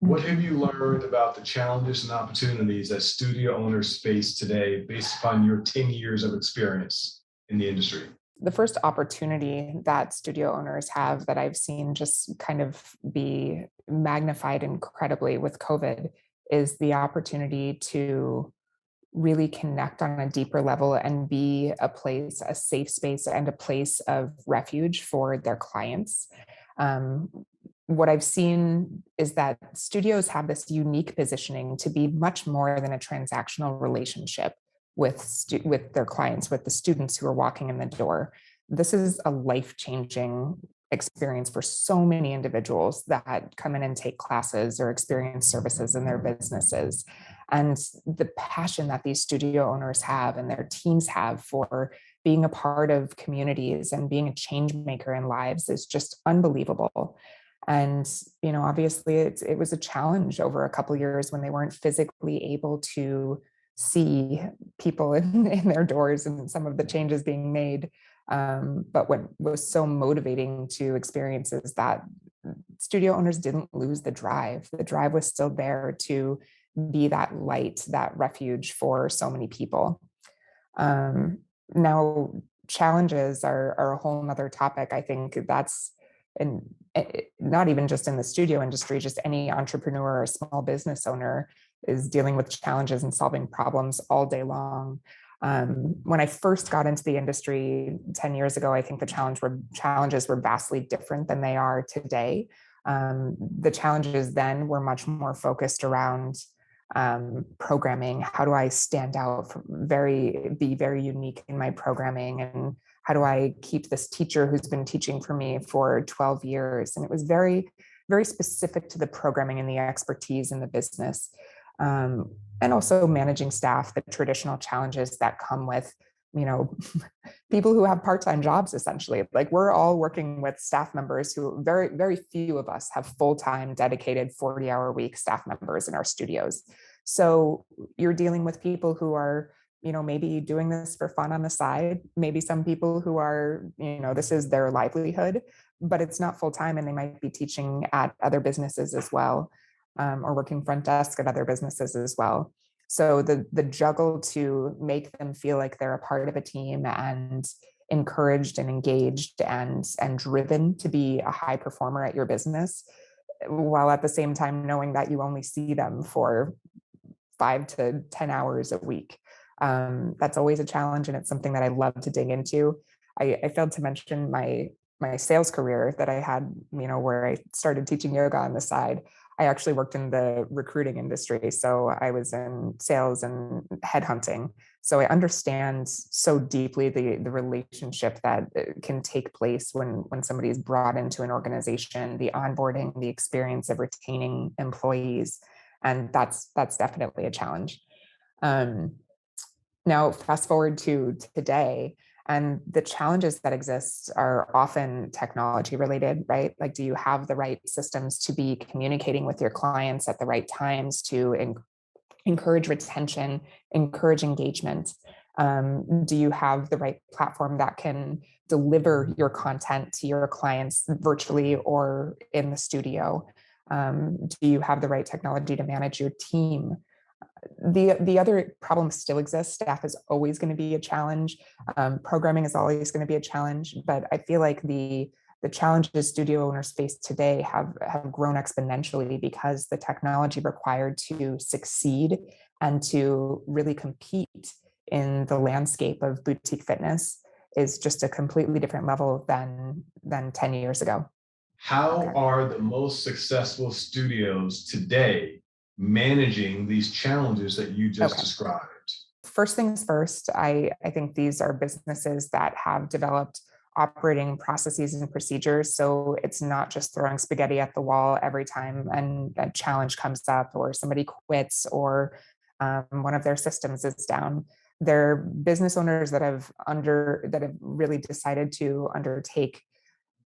What have you learned about the challenges and opportunities that studio owners face today based upon your 10 years of experience in the industry? The first opportunity that studio owners have that I've seen just kind of be magnified incredibly with COVID is the opportunity to really connect on a deeper level and be a place, a safe space, and a place of refuge for their clients. Um, what I've seen is that studios have this unique positioning to be much more than a transactional relationship with their clients, with the students who are walking in the door. This is a life-changing experience for so many individuals that come in and take classes or experience services in their businesses. And the passion that these studio owners have and their teams have for being a part of communities and being a change maker in lives is just unbelievable. And obviously, it was a challenge over a couple of years when they weren't physically able to see people in their doors and some of the changes being made. But what was so motivating to experience is that studio owners didn't lose the drive. The drive was still there to be that light, that refuge for so many people. Now, challenges are a whole nother topic. I think that's and not even just in the studio industry, just any entrepreneur or small business owner is dealing with challenges and solving problems all day long. When I first got into the industry 10 years ago, I think the challenges were vastly different than they are today. The challenges then were much more focused around programming. How do I stand out, be very unique in my programming, and how do I keep this teacher who's been teaching for me for 12 years? And it was very, very specific to the programming and the expertise in the business. And also managing staff, the traditional challenges that come with, people who have part-time jobs, essentially. Like, we're all working with staff members who very, very few of us have full-time dedicated 40-hour-week staff members in our studios. So you're dealing with people who are, maybe doing this for fun on the side. Maybe some people who are, this is their livelihood, but it's not full-time, and they might be teaching at other businesses as well, or working front desk at other businesses as well. So the juggle to make them feel like they're a part of a team and encouraged and engaged and driven to be a high performer at your business, while at the same time knowing that you only see them for 5 to 10 hours a week. That's always a challenge, and it's something that I love to dig into. I failed to mention my sales career that I had, where I started teaching yoga on the side. I actually worked in the recruiting industry. So I was in sales and headhunting. So I understand so deeply the relationship that can take place when somebody is brought into an organization, the onboarding, the experience of retaining employees. And that's definitely a challenge. Now, fast forward to today, and the challenges that exist are often technology related, right? Like, do you have the right systems to be communicating with your clients at the right times to encourage retention, encourage engagement? Do you have the right platform that can deliver your content to your clients virtually or in the studio? Do you have the right technology to manage your team? The other problems still exist. Staff is always going to be a challenge. Programming is always going to be a challenge. But I feel like the challenges studio owners face today have grown exponentially because the technology required to succeed and to really compete in the landscape of boutique fitness is just a completely different level than 10 years ago. How are the most successful studios today managing these challenges that you just described? First things first, I think these are businesses that have developed operating processes and procedures. So it's not just throwing spaghetti at the wall every time a challenge comes up or somebody quits or one of their systems is down. They're business owners that have really decided to undertake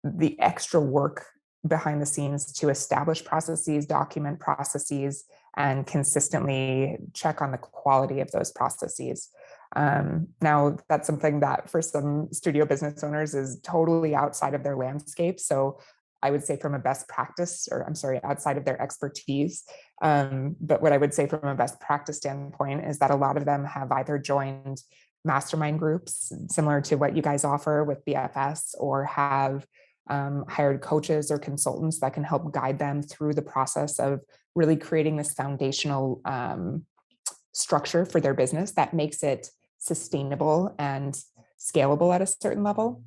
the extra work behind the scenes to establish processes, document processes, and consistently check on the quality of those processes. Now, that's something that for some studio business owners is totally outside of their landscape. So I would say from a best practice, or I'm sorry, outside of their expertise. But what I would say from a best practice standpoint is that a lot of them have either joined mastermind groups similar to what you guys offer with BFS, or have hired coaches or consultants that can help guide them through the process of really creating this foundational structure for their business that makes it sustainable and scalable at a certain level.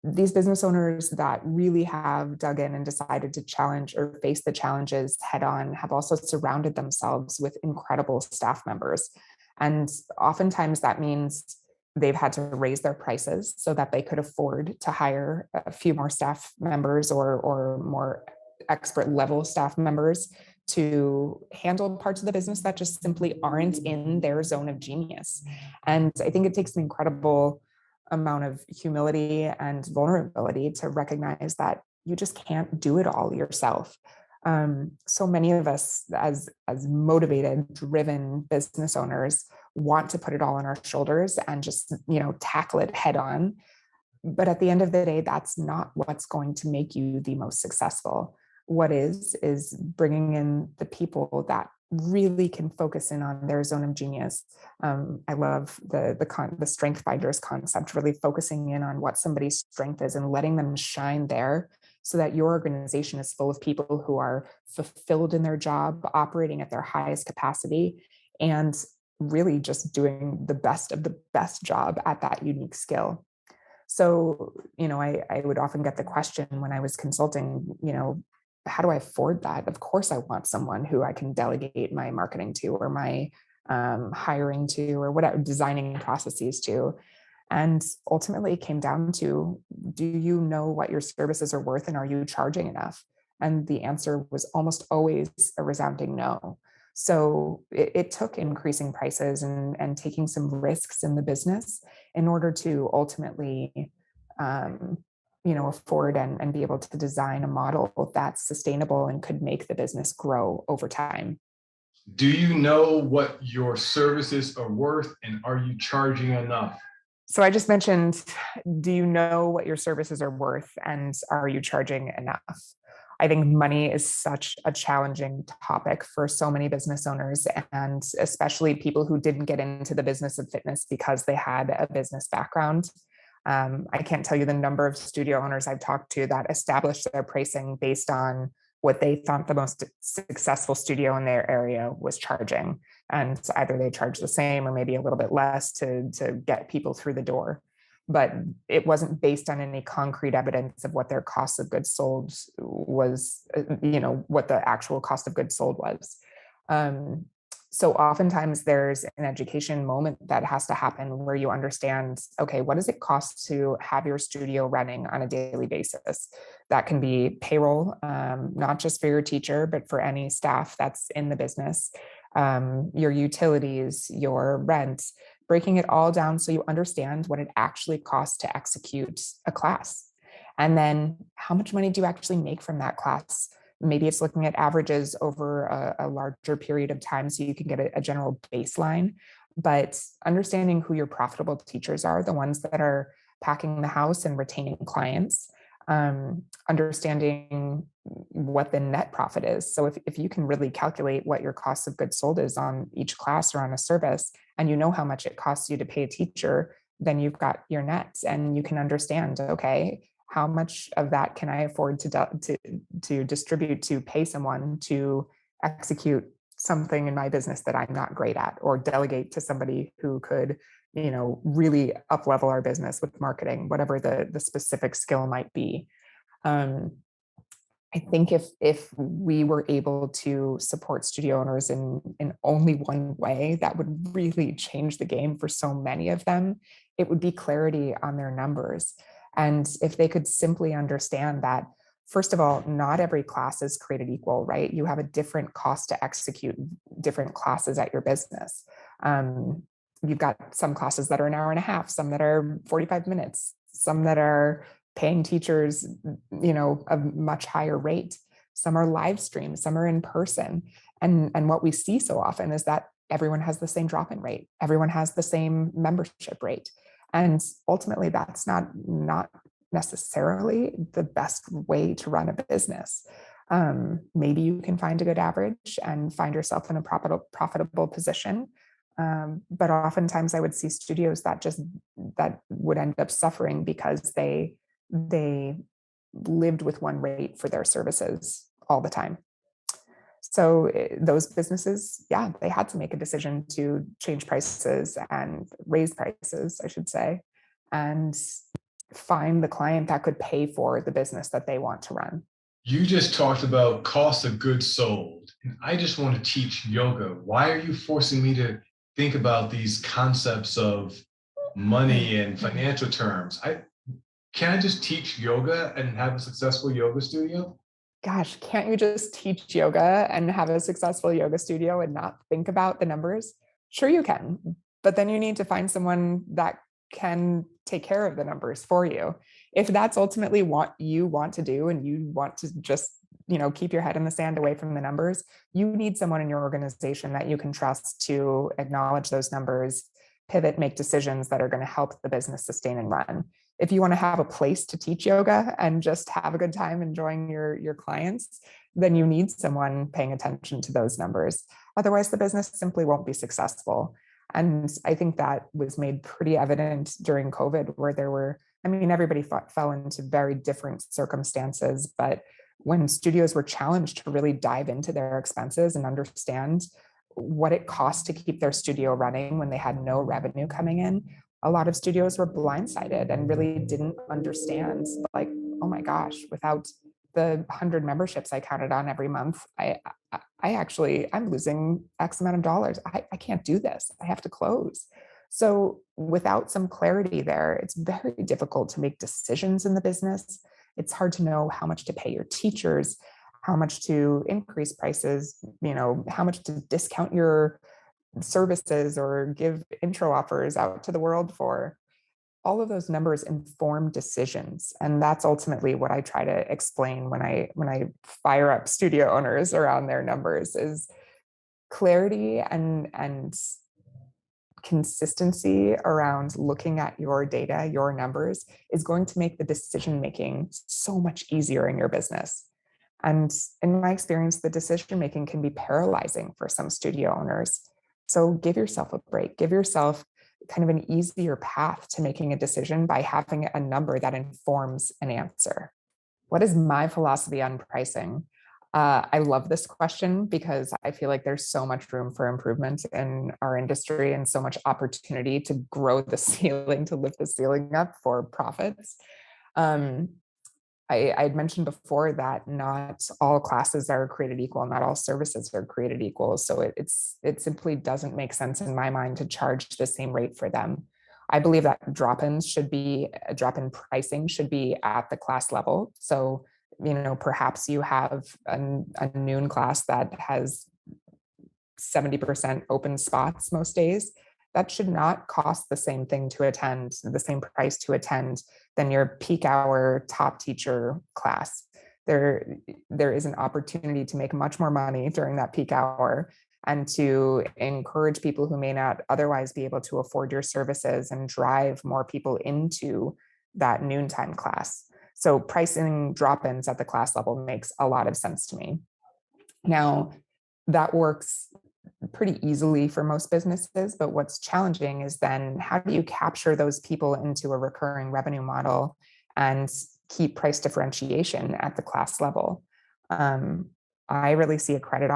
These business owners that really have dug in and decided to challenge or face the challenges head on have also surrounded themselves with incredible staff members. And oftentimes that means they've had to raise their prices so that they could afford to hire a few more staff members or more expert level staff members to handle parts of the business that just simply aren't in their zone of genius. And I think it takes an incredible amount of humility and vulnerability to recognize that you just can't do it all yourself. So many of us as motivated, driven business owners want to put it all on our shoulders and just, tackle it head on. But at the end of the day, that's not what's going to make you the most successful. What is bringing in the people that really can focus in on their zone of genius. I love the strength finders concept, really focusing in on what somebody's strength is and letting them shine there, so that your organization is full of people who are fulfilled in their job, operating at their highest capacity, and really just doing the best of the best job at that unique skill. So, I would often get the question when I was consulting, how do I afford that? Of course, I want someone who I can delegate my marketing to, or my hiring to, or whatever, designing processes to. And ultimately, it came down to, do you know what your services are worth, and are you charging enough? And the answer was almost always a resounding no. So it took increasing prices and taking some risks in the business in order to ultimately afford and be able to design a model that's sustainable and could make the business grow over time. Do you know what your services are worth, and are you charging enough? So I just mentioned, do you know what your services are worth, and are you charging enough? I think money is such a challenging topic for so many business owners, and especially people who didn't get into the business of fitness because they had a business background. I can't tell you the number of studio owners I've talked to that established their pricing based on what they thought the most successful studio in their area was charging. And either they charge the same or maybe a little bit less to get people through the door. But it wasn't based on any concrete evidence of what their cost of goods sold was, what the actual cost of goods sold was. So oftentimes there's an education moment that has to happen where you understand, okay, what does it cost to have your studio running on a daily basis? That can be payroll, not just for your teacher, but for any staff that's in the business, your utilities, your rent, breaking it all down so you understand what it actually costs to execute a class. And then how much money do you actually make from that class? Maybe it's looking at averages over a larger period of time so you can get a general baseline. But understanding who your profitable teachers are, the ones that are packing the house and retaining clients, understanding what the net profit is. So if you can really calculate what your cost of goods sold is on each class or on a service, and you know how much it costs you to pay a teacher, then you've got your nets, and you can understand, okay, how much of that can I afford to distribute to pay someone to execute something in my business that I'm not great at, or delegate to somebody who could, really up level our business with marketing, whatever the specific skill might be. I think if we were able to support studio owners in only one way, that would really change the game for so many of them. It would be clarity on their numbers. And if they could simply understand that, first of all, not every class is created equal, right? You have a different cost to execute different classes at your business. You've got some classes that are an hour and a half, some that are 45 minutes, some that are paying teachers, a much higher rate. Some are live streams, some are in person. And what we see so often is that everyone has the same drop-in rate. Everyone has the same membership rate. And ultimately, that's not necessarily the best way to run a business. Maybe you can find a good average and find yourself in a profitable position. But oftentimes I would see studios that would end up suffering because they lived with one rate for their services all the time. So those businesses, yeah, they had to make a decision to change prices and raise prices, I should say, and find the client that could pay for the business that they want to run. You just talked about cost of goods sold, and I just want to teach yoga. Why are you forcing me to think about these concepts of money and financial terms? Can I just teach yoga and have a successful yoga studio? Gosh, can't you just teach yoga and have a successful yoga studio and not think about the numbers? Sure, you can, but then you need to find someone that can take care of the numbers for you. If that's ultimately what you want to do and you want to just, keep your head in the sand away from the numbers, you need someone in your organization that you can trust to acknowledge those numbers, pivot, make decisions that are going to help the business sustain and run. If you want to have a place to teach yoga and just have a good time enjoying your clients, then you need someone paying attention to those numbers. Otherwise, the business simply won't be successful. And I think that was made pretty evident during COVID, where everybody fell into very different circumstances. But when studios were challenged to really dive into their expenses and understand what it cost to keep their studio running when they had no revenue coming in, a lot of studios were blindsided and really didn't understand, like, oh my gosh, without the 100 memberships I counted on every month, I'm losing X amount of dollars. I can't do this. I have to close. So without some clarity there, it's very difficult to make decisions in the business. It's hard to know how much to pay your teachers, how much to increase prices, how much to discount your services or give intro offers out to the world for. All of those numbers inform decisions, and that's ultimately what I try to explain when I fire up studio owners around their numbers. Is clarity and consistency around looking at your data, your numbers, is going to make the decision making so much easier in your business. And in my experience, the decision making can be paralyzing for some studio owners. So give yourself a break, give yourself kind of an easier path to making a decision by having a number that informs an answer. What is my philosophy on pricing? I love this question because I feel like there's so much room for improvement in our industry and so much opportunity to grow the ceiling, to lift the ceiling up for profits. I had mentioned before that not all classes are created equal, not all services are created equal. So it simply doesn't make sense in my mind to charge the same rate for them. I believe that drop-in pricing should be at the class level. So, perhaps you have a noon class that has 70% open spots most days. That should not cost the same thing to attend, the same price to attend than your peak hour top teacher class. There is an opportunity to make much more money during that peak hour and to encourage people who may not otherwise be able to afford your services and drive more people into that noontime class. So pricing drop-ins at the class level makes a lot of sense to me. Now, that works pretty easily for most businesses, but what's challenging is then how do you capture those people into a recurring revenue model and keep price differentiation at the class level? I really see a credit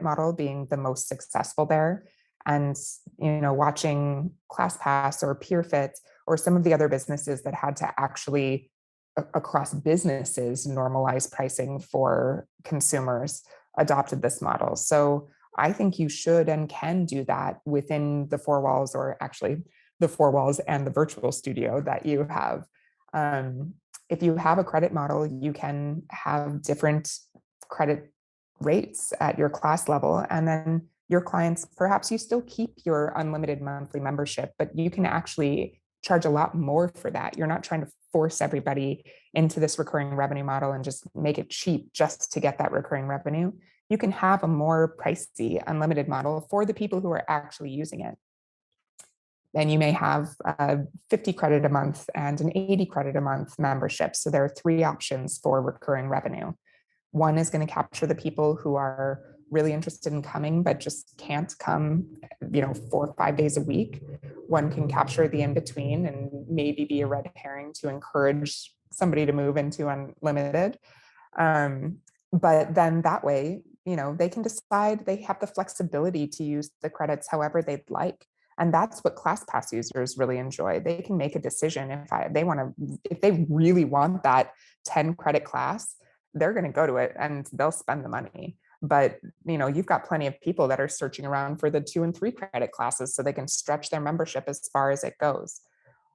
model being the most successful there. And watching ClassPass or PeerFit or some of the other businesses that had to actually across businesses normalize pricing for consumers adopted this model. So I think you should and can do that within the four walls, or actually the four walls and the virtual studio that you have. If you have a credit model, you can have different credit rates at your class level. And then your clients, perhaps you still keep your unlimited monthly membership, but you can actually charge a lot more for that. You're not trying to force everybody into this recurring revenue model and just make it cheap just to get that recurring revenue. You can have a more pricey unlimited model for the people who are actually using it. Then you may have a 50 credit a month and an 80 credit a month membership. So there are three options for recurring revenue. One is going to capture the people who are really interested in coming, but just can't come, 4 or 5 days a week. One can capture the in between and maybe be a red herring to encourage somebody to move into unlimited. But then that way, they can decide, they have the flexibility to use the credits however they'd like. And that's what ClassPass users really enjoy. They can make a decision if they really want that 10 credit class, they're going to go to it and they'll spend the money. But you've got plenty of people that are searching around for the 2 and 3 credit classes so they can stretch their membership as far as it goes.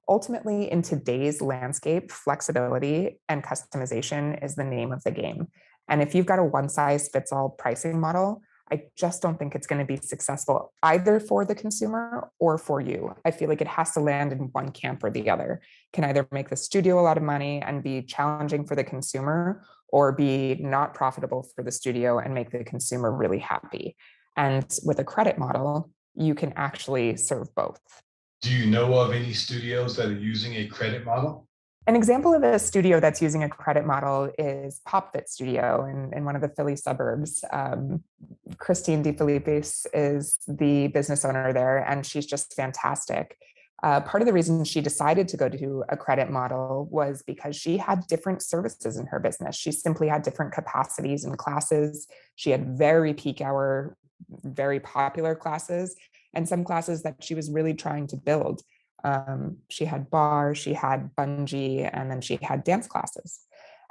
Ultimately, in today's landscape, flexibility and customization is the name of the game. And if you've got a one size fits all pricing model, I just don't think it's going to be successful either for the consumer or for you. I feel like it has to land in one camp or the other. It can either make the studio a lot of money and be challenging for the consumer, or be not profitable for the studio and make the consumer really happy. And with a credit model, you can actually serve both. Do you know of any studios that are using a credit model? An example of a studio that's using a credit model is PopFit Studio in one of the Philly suburbs. Christine DeFilippis is the business owner there, and she's just fantastic. Part of the reason she decided to go to a credit model was because she had different services in her business. She simply had different capacities and classes. She had very peak hour, very popular classes, and some classes that she was really trying to build. She had bar, she had bungee, and then she had dance classes.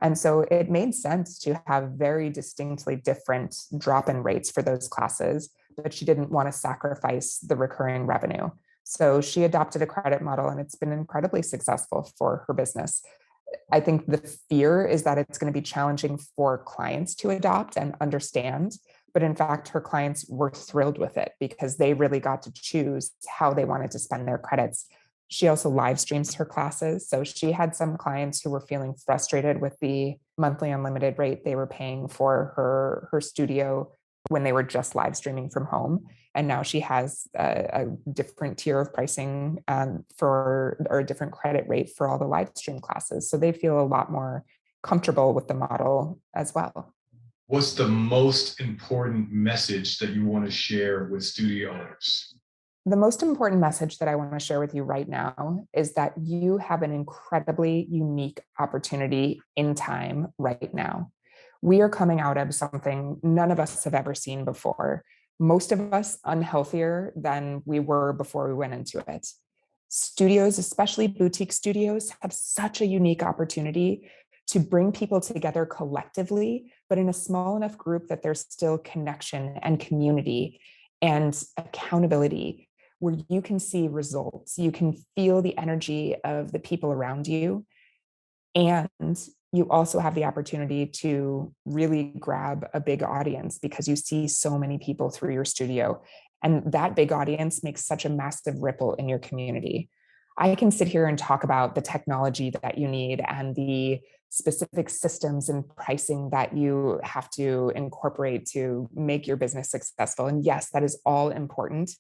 And so it made sense to have very distinctly different drop-in rates for those classes, but she didn't want to sacrifice the recurring revenue. So she adopted a credit model, and it's been incredibly successful for her business. I think the fear is that it's going to be challenging for clients to adopt and understand. But in fact, her clients were thrilled with it because they really got to choose how they wanted to spend their credits. She also live streams her classes. So she had some clients who were feeling frustrated with the monthly unlimited rate they were paying for her studio when they were just live streaming from home. And now she has a different tier of pricing or a different credit rate for all the live stream classes. So they feel a lot more comfortable with the model as well. What's the most important message that you want to share with studio owners? The most important message that I want to share with you right now is that you have an incredibly unique opportunity in time right now. We are coming out of something none of us have ever seen before. Most of us unhealthier than we were before we went into it. Studios, especially boutique studios, have such a unique opportunity to bring people together collectively, but in a small enough group that there's still connection and community and accountability, where you can see results, you can feel the energy of the people around you, and you also have the opportunity to really grab a big audience because you see so many people through your studio. And that big audience makes such a massive ripple in your community. I can sit here and talk about the technology that you need and the specific systems and pricing that you have to incorporate to make your business successful. And yes, that is all important.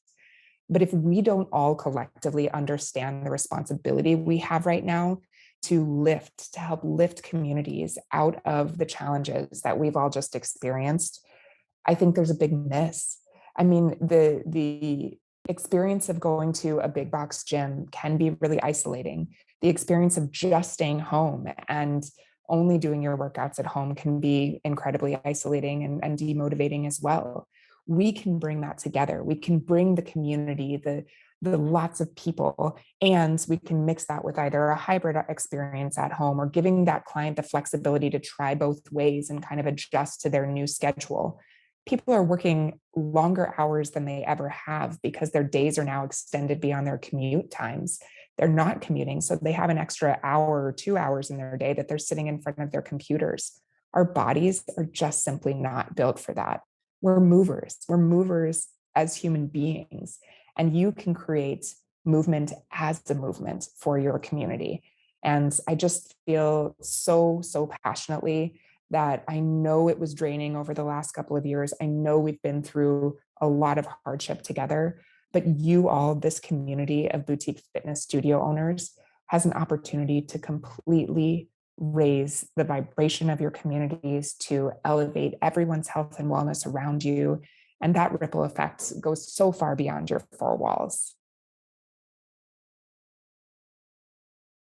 But if we don't all collectively understand the responsibility we have right now to help lift communities out of the challenges that we've all just experienced, I think there's a big miss. I mean, the experience of going to a big box gym can be really isolating. The experience of just staying home and only doing your workouts at home can be incredibly isolating and demotivating as well. We can bring that together. We can bring the community, the lots of people, and we can mix that with either a hybrid experience at home or giving that client the flexibility to try both ways and kind of adjust to their new schedule. People are working longer hours than they ever have because their days are now extended beyond their commute times. They're not commuting, so they have an extra hour or 2 hours in their day that they're sitting in front of their computers. Our bodies are just simply not built for that. We're movers. We're movers as human beings, and you can create movement as a movement for your community. And I just feel so passionately that I know it was draining over the last couple of years. I know we've been through a lot of hardship together, But you all, this community of boutique fitness studio owners, has an opportunity to completely raise the vibration of your communities, to elevate everyone's health and wellness around you. And that ripple effect goes so far beyond your four walls.